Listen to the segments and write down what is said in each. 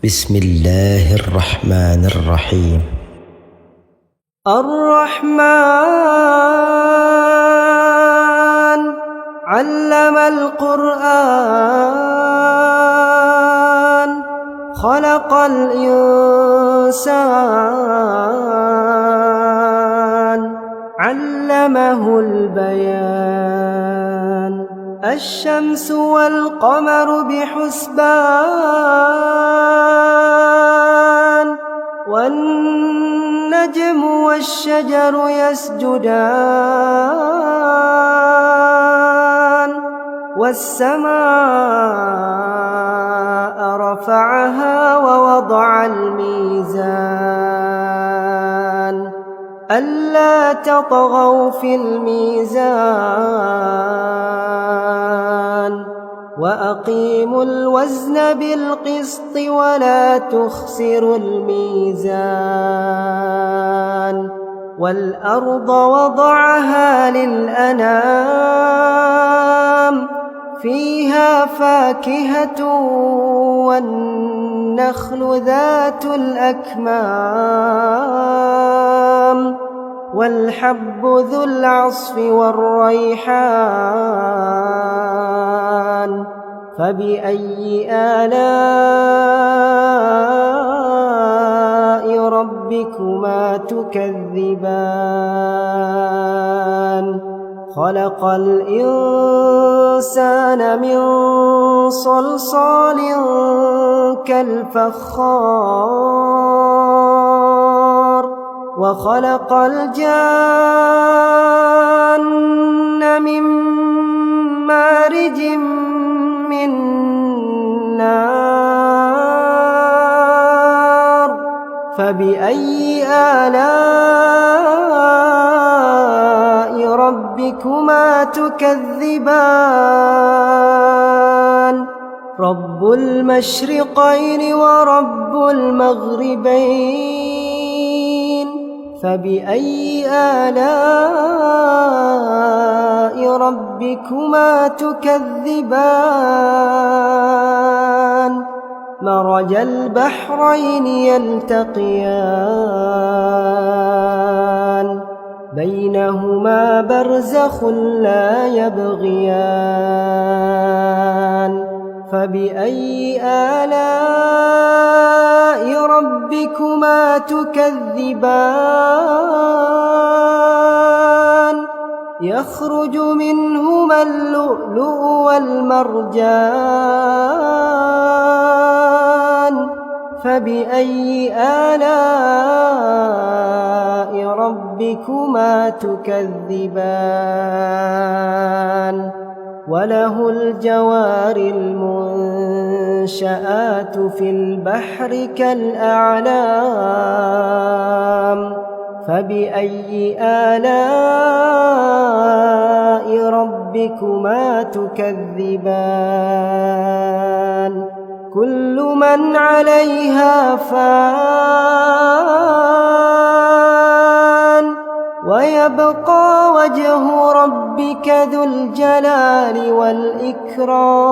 بسم الله الرحمن الرحيم. الرحمن علم القرآن خلق الإنسان علمه البيان الشمس والقمر بحسبان والنجم والشجر يسجدان والسماء رفعها ووضع الميزان ألا تطغوا في الميزان وأقيموا الوزن بالقسط ولا تخسروا الميزان والأرض وضعها للأنام فيها فاكهة والنخل ذات الأكمام والحب ذو العصف والريحان فبأي آلاء ربكما تكذبان خلق الإنسان من صلصال كالفخار وخلق الجان من مارج من نار فبأي آلاء ربكما تكذبان رب المشرقين ورب المغربين فبأي آلاء ربكما تكذبان مرج البحرين يلتقيان بينهما برزخ لا يبغيان فبأي آلاء ربكما تكذبان يخرج منهما اللؤلؤ والمرجان فبأي آلاء ربكما تكذبان وله الجوار المنشآت في البحر كالأعلام فبأي آلاء ربكما تكذبان كل من عليها فان ويبقى وجه ربك ذو الجلال والإكرام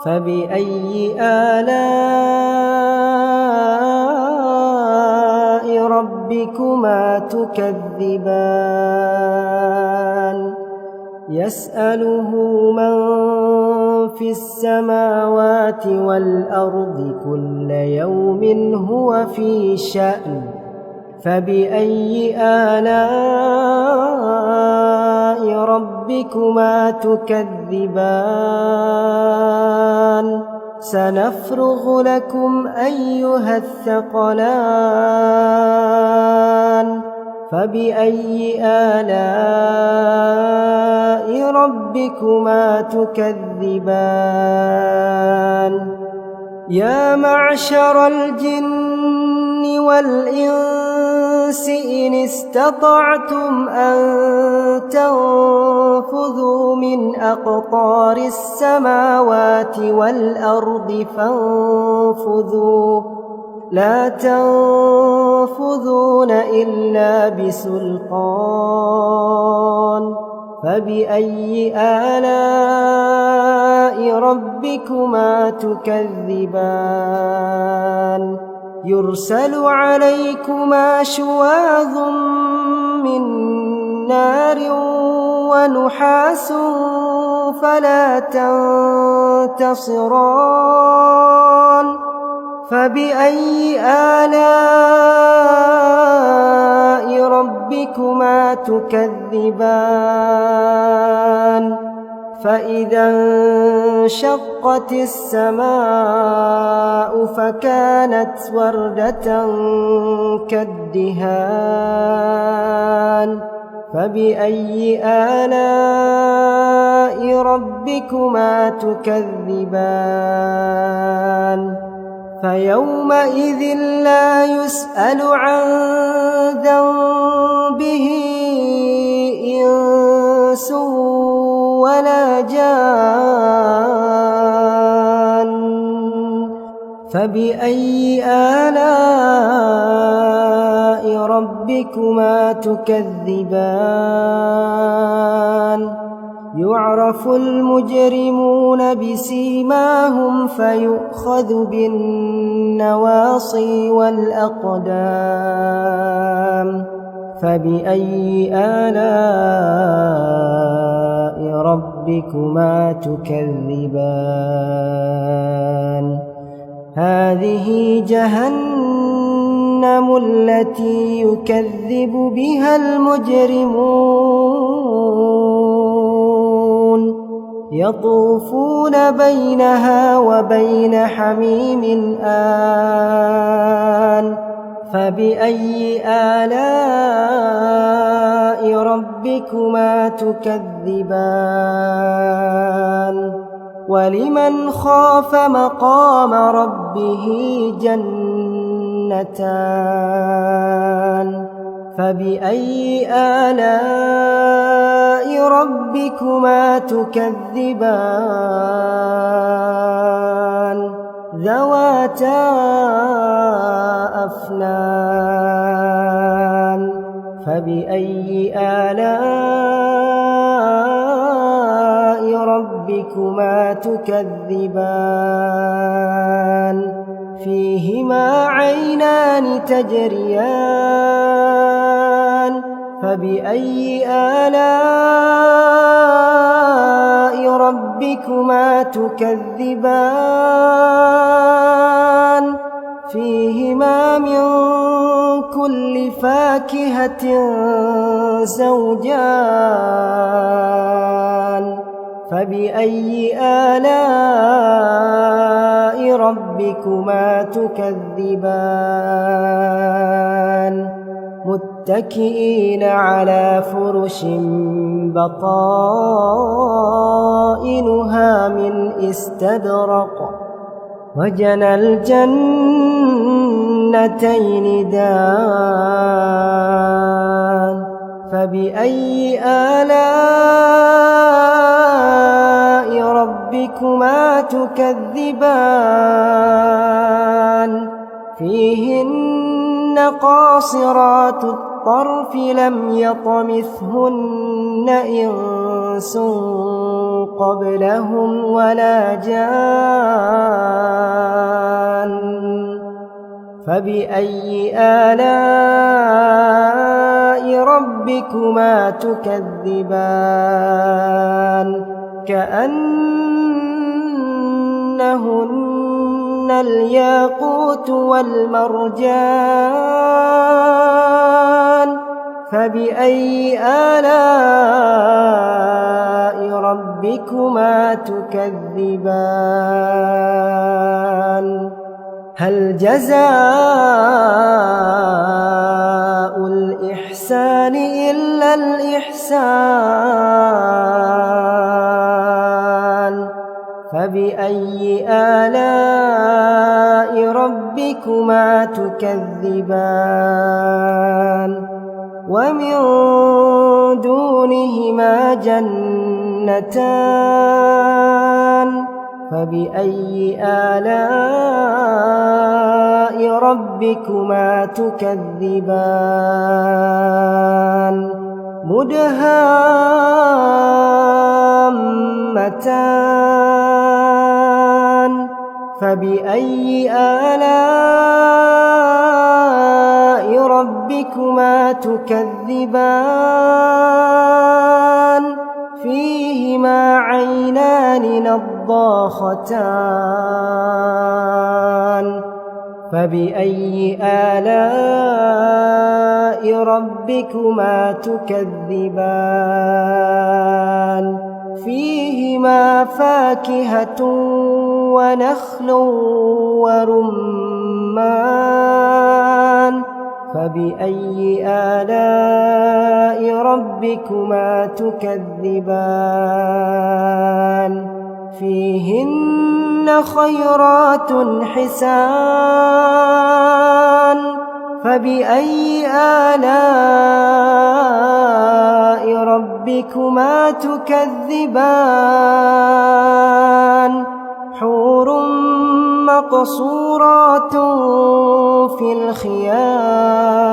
فبأي آلاء ربكما تكذبان يسأله من في السماوات والأرض كل يوم هو في شأن فبأي آلاء ربكما تكذبان سنفرغ لكم أيها الثقلان فبأي آلاء ربكما تكذبان يا معشر الجن والإنس إن استطعتم أن تنفذوا من أقطار السماوات والأرض فانفذوا لا تنفذون إلا بسلطان فبأي آلاء ربكما تكذبان يرسل عليكما شواظ من نار ونحاس فلا تنتصران فبأي آلاء ربكما تكذبان فإذا انشقت السماء فكانت وردة كالدهان فبأي آلاء ربكما تكذبان فيومئذ لا يسأل عن ذنبه إنس ولا جان فبأي آلاء ربكما تكذبان يعرف المجرمون بسيماهم فيؤخذ بالنواصي والأقدام فبأي آلاء ربكما تكذبان هذه جهنم التي يكذب بها المجرمون يطوفون بينها وبين حميم آن فبأي آلاء ربكما تكذبان ولمن خاف مقام ربه جنتان فبأي آلاء ربكما تكذبان ذواتا أفنان فبأي آلاء ربكما تكذبان فيهما عينان تجريان فبأي آلاء ربكما تكذبان فيهما من كل فاكهة زوجان فبأي آلاء ربكما تكذبان متكئين على فرش بطائنها من استبرق وجنى الجنتين دان فبأي آلاء ربكما تكذبان فيهن قاصرات الطرف لم يطمثهن إنس قبلهم ولا جان فبأي آلاء ربكما تكذبان كأنهن الياقوت والمرجان فبأي آلاء ربكما تكذبان هل جزاء الإحسان إلا الإحسان فبأي آلاء ربكما تكذبان ومن دونهما جنتان فبأي آلاء ربكما تكذبان مدهامتان فبأي آلاء ربكما تكذبان فيهما عينان نضاختان فبأي آلاء ربكما تكذبان فيهما فاكهة ونخل ورمان فبأي آلاء ربكما تكذبان فيهن خيرات حسان فبأي آلاء ربكما تكذبان حور مقصورات في الخيام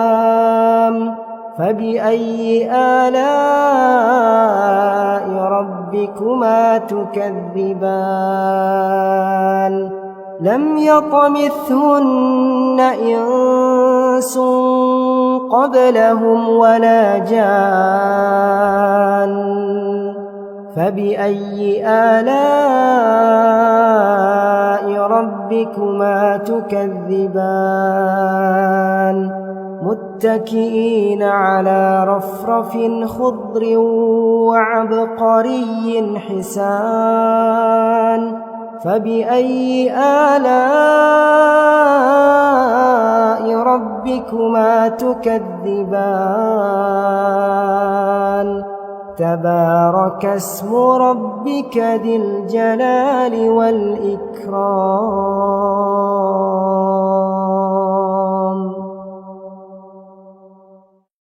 فبأي آلاء ربكما تكذبان لم يطمثهن إنس قبلهم ولا جان فبأي آلاء ربكما تكذبان متكئين على رفرف خضر وعبقري حسان فبأي آلاء ربكما تكذبان تبارك اسم ربك ذي الجلال والإكرام